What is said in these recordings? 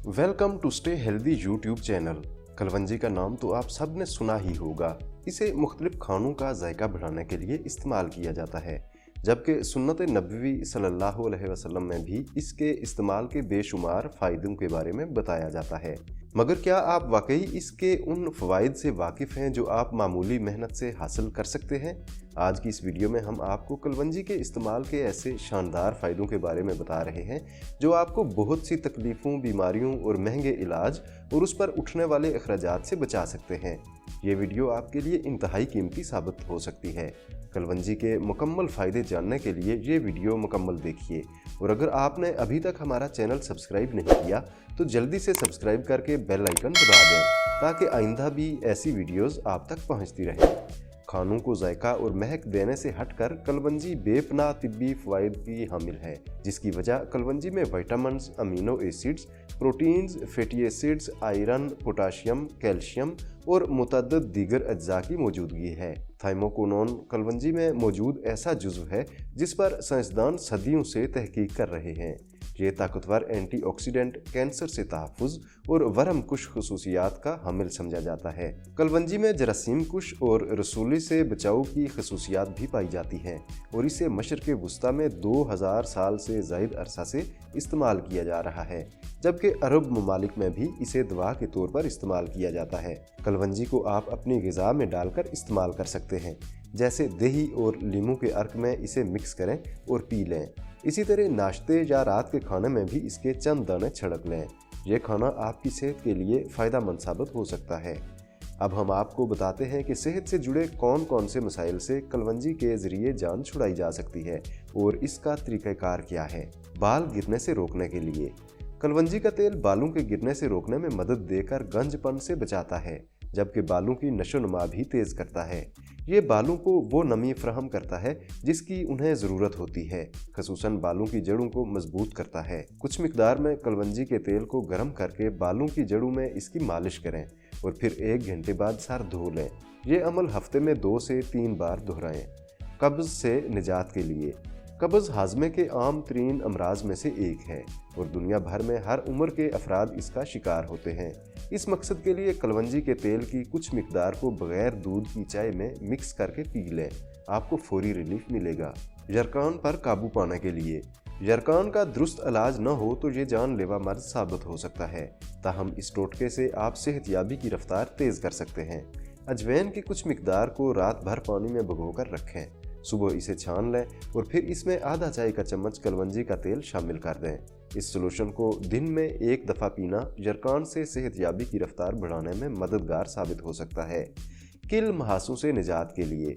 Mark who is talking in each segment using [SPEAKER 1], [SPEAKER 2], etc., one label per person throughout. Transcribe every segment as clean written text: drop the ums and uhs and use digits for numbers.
[SPEAKER 1] Welcome to stay healthy YouTube channel. कलवंजी का नाम तो आप सब ने सुना ही होगा। इसे मुख्तलिफ खानों का जायका बढ़ाने के लिए इस्तेमाल किया जाता है, जबकि सुन्नत नबवी सल्लल्लाहु अलैहि वसल्लम में भी इसके इस्तेमाल के बेशुमार फ़ायदों के बारे में बताया जाता है। मगर क्या आप वाकई इसके उन फ़वाइद से वाकिफ़ हैं जो आप मामूली मेहनत से हासिल कर सकते हैं? आज की इस वीडियो में हम आपको कलवंजी के इस्तेमाल के ऐसे शानदार फ़ायदों के बारे में बता रहे हैं जो आपको बहुत सी तकलीफ़ों, बीमारियों और महंगे इलाज और उस पर उठने वाले अखराजात से बचा सकते हैं। ये वीडियो आपके लिए इंतहाई कीमती साबित हो सकती है। कलवंजी के मुकम्मल फ़ायदे जानने के लिए ये वीडियो मुकम्मल देखिए, और अगर आपने अभी तक हमारा चैनल सब्सक्राइब नहीं किया तो जल्दी से सब्सक्राइब करके बेल आइकन दबा दें ताकि आइंदा भी ऐसी वीडियोस आप तक पहुंचती रहे। खानों को जायका और महक देने से हटकर कलवंजी बेपनाह तिब्बी फ़वाइद की हामिल है, जिसकी वजह कलवंजी में vitamins, amino acids, proteins, fatty acids, iron, potassium, calcium और मुतअद्दिद दीगर अज्जा की मौजूदगी है। थाइमोकोनोन कलवंजी में मौजूद ऐसा जुज़्व है जिस पर साइंसदान सदियों से तहकीक कर रहे हैं। ये ताकतवर एंटीऑक्सीडेंट, कैंसर से तहफ़्फ़ुज़ और वरम कुश खसूसियात का हामिल समझा जाता है। कलवंजी में जरासीम कुश और रसूली से बचाव की खसूसियात भी पाई जाती हैं और इसे मशरक़ वुस्ता में 2000 साल से ज़ायद अरसा से इस्तेमाल किया जा रहा है, जबकि अरब ममालिक में भी इसे दवा के तौर पर इस्तेमाल किया जाता है। कलवंजी को आप अपनी ग़िज़ा में डालकर इस्तेमाल कर सकते हैं, जैसे दही और लीमू के अर्क में इसे मिक्स करें और पी लें। इसी तरह नाश्ते या रात के खाने में भी इसके चंद दाने छिड़क लें। यह खाना आपकी सेहत के लिए फ़ायदेमंद साबित हो सकता है। अब हम आपको बताते हैं कि सेहत से जुड़े कौन कौन से मसाइल से कलवंजी के ज़रिए जान छुड़ाई जा सकती है और इसका तरीक़ाकार क्या है। बाल गिरने से रोकने के लिए कलवंजी का तेल बालों के गिरने से रोकने में मदद देकर गंजपन से बचाता है, जबकि बालों की नशोनुमा भी तेज़ करता है। ये बालों को वो नमी फराहम करता है जिसकी उन्हें ज़रूरत होती है, ख़ुसूसन बालों की जड़ों को मजबूत करता है। कुछ मिकदार में कलवंजी के तेल को गर्म करके बालों की जड़ों में इसकी मालिश करें और फिर 1 घंटे बाद सर धो लें। ये अमल हफ्ते में 2 से 3 बार दोहराएं। कब्ज़ से निजात के लिए कब्ज़ हाजमे के आम तरीन अमराज में से एक है और दुनिया भर में हर उम्र के अफराद इसका शिकार होते हैं। इस मकसद के लिए कलवंजी के तेल की कुछ मिकदार को बगैर दूध की चाय में मिक्स करके पी लें, आपको फौरी रिलीफ मिलेगा। यरकान पर काबू पाने के लिए यरकान का दुरुस्त इलाज न हो तो ये जानलेवा मर्ज साबित हो सकता है, ताहम इस टोटके से आप सेहतयाबी की रफ्तार तेज़ कर सकते हैं। अजवैन की कुछ मिकदार को रात भर पानी में भिगोकर रखें, सुबह इसे छान लें और फिर इसमें आधा चाय का चम्मच कलवंजी का तेल शामिल कर दें। इस सोल्यूशन को दिन में 1 दफ़ा पीना यरकान से सेहतयाबी की रफ्तार बढ़ाने में मददगार साबित हो सकता है। किल महासों से निजात के लिए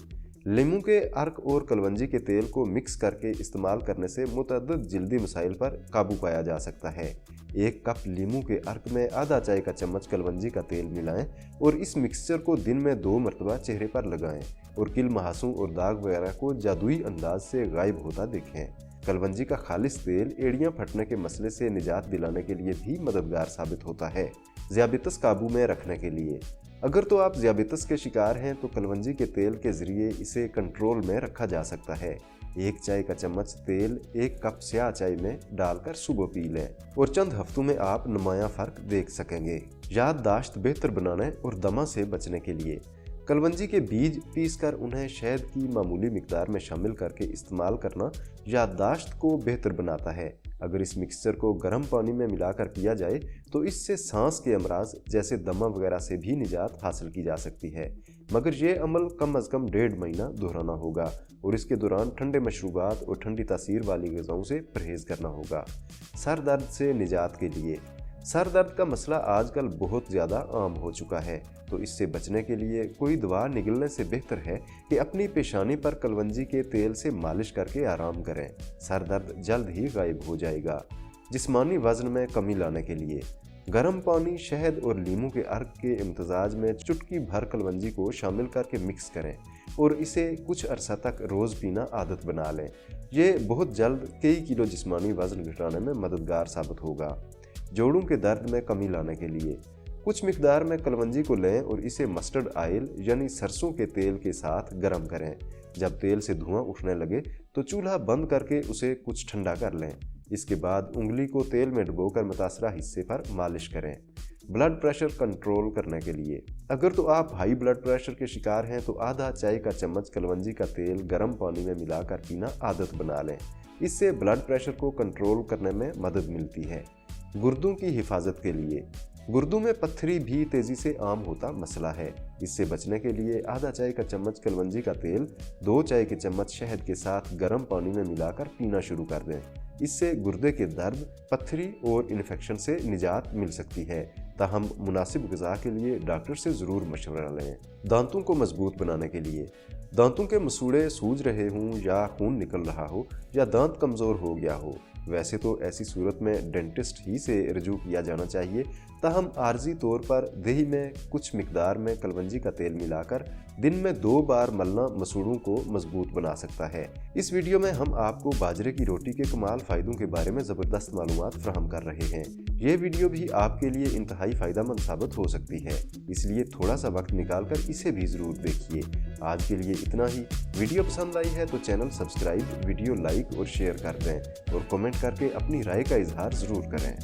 [SPEAKER 1] लीमू के अर्क और कलवंजी के तेल को मिक्स करके इस्तेमाल करने से मुतअद्दिद जल्दी मसाइल पर काबू पाया जा सकता है। 1 कप लीमू के अर्क में आधा चाय का चम्मच कलवंजी का तेल मिलाएं और इस मिक्सचर को दिन में 2 मरतबा चेहरे पर लगाएं और किल महासों और दाग वगैरह को जादुई अंदाज से गायब होता देखें। कलवंजी का खालिस तेल एड़ियाँ फटने के मसले से निजात दिलाने के लिए भी मददगार साबित होता है। ज़ियाबितस काबू में रखने के लिए अगर तो आप ज़ियाबितस के शिकार हैं तो कलवंजी के तेल के ज़रिए इसे कंट्रोल में रखा जा सकता है। 1 चाय का चम्मच तेल 1 कप स्याह चाय में डालकर सुबह पी लें और चंद हफ्तों में आप नुमाया फ़र्क देख सकेंगे। याददाश्त बेहतर बनाने और दमा से बचने के लिए कलवंजी के बीज पीसकर उन्हें शहद की मामूली मिकदार में शामिल करके इस्तेमाल करना याददाश्त को बेहतर बनाता है। अगर इस मिक्सचर को गर्म पानी में मिलाकर पिया जाए तो इससे सांस के अमराज जैसे दमा वगैरह से भी निजात हासिल की जा सकती है, मगर ये अमल कम अज़ कम 1.5 महीना दोहराना होगा और इसके दौरान ठंडे मशरूबात और ठंडी तासीर वाली ग़िज़ाओं से परहेज़ करना होगा। सर दर्द से निजात के लिए सर दर्द का मसला आजकल बहुत ज़्यादा आम हो चुका है, तो इससे बचने के लिए कोई दवा निगलने से बेहतर है कि अपनी पेशानी पर कलवंजी के तेल से मालिश करके आराम करें। सर दर्द जल्द ही गायब हो जाएगा। जिस्मानी वज़न में कमी लाने के लिए गर्म पानी, शहद और लीमू के अर्क के इम्तजाज में चुटकी भर कलवंजी को शामिल करके मिक्स करें और इसे कुछ अरसा तक रोज़ पीना आदत बना लें। ये बहुत जल्द कई किलो जिस्मानी वज़न घटाने में मददगार साबित होगा। जोड़ों के दर्द में कमी लाने के लिए कुछ मिकदार में कलवंजी को लें और इसे मस्टर्ड ऑयल यानी सरसों के तेल के साथ गर्म करें। जब तेल से धुआं उठने लगे तो चूल्हा बंद करके उसे कुछ ठंडा कर लें। इसके बाद उंगली को तेल में डुबोकर मुतासरा हिस्से पर मालिश करें। ब्लड प्रेशर कंट्रोल करने के लिए अगर तो आप हाई ब्लड प्रेशर के शिकार हैं तो आधा चाय का चम्मच कलवंजी का तेल गर्म पानी में मिलाकर पीना आदत बना लें। इससे ब्लड प्रेशर को कंट्रोल करने में मदद मिलती है। गुर्दों की हिफाजत के लिए गुर्दों में पत्थरी भी तेजी से आम होता मसला है। इससे बचने के लिए आधा चाय का चम्मच कलवंजी का तेल 2 चाय के चम्मच शहद के साथ गर्म पानी में मिलाकर पीना शुरू कर दें। इससे गुर्दे के दर्द, पत्थरी और इन्फेक्शन से निजात मिल सकती है। ताहम मुनासिब ग़िज़ा के लिए डॉक्टर से ज़रूर मशवरा लें। दांतों को मजबूत बनाने के लिए दांतों के मसूड़े सूज रहे हों या खून निकल रहा हो या दांत कमज़ोर हो गया हो, वैसे तो ऐसी सूरत में डेंटिस्ट ही से रजू किया जाना चाहिए। ताहम आर्जी तौर पर दही में कुछ मिकदार में कलवंजी का तेल मिलाकर दिन में 2 बार मलना मसूड़ों को मजबूत बना सकता है। इस वीडियो में हम आपको बाजरे की रोटी के कमाल फ़ायदों के बारे में ज़बरदस्त मालूमात फराहम कर रहे हैं। ये वीडियो भी आपके लिए इंतहाई फ़ायदेमंद साबित हो सकती है, इसलिए थोड़ा सा वक्त निकालकर इसे भी ज़रूर देखिए। आज के लिए इतना ही। वीडियो पसंद आई है तो चैनल सब्सक्राइब, वीडियो लाइक और शेयर कर दें और कमेंट करके अपनी राय का इजहार ज़रूर करें।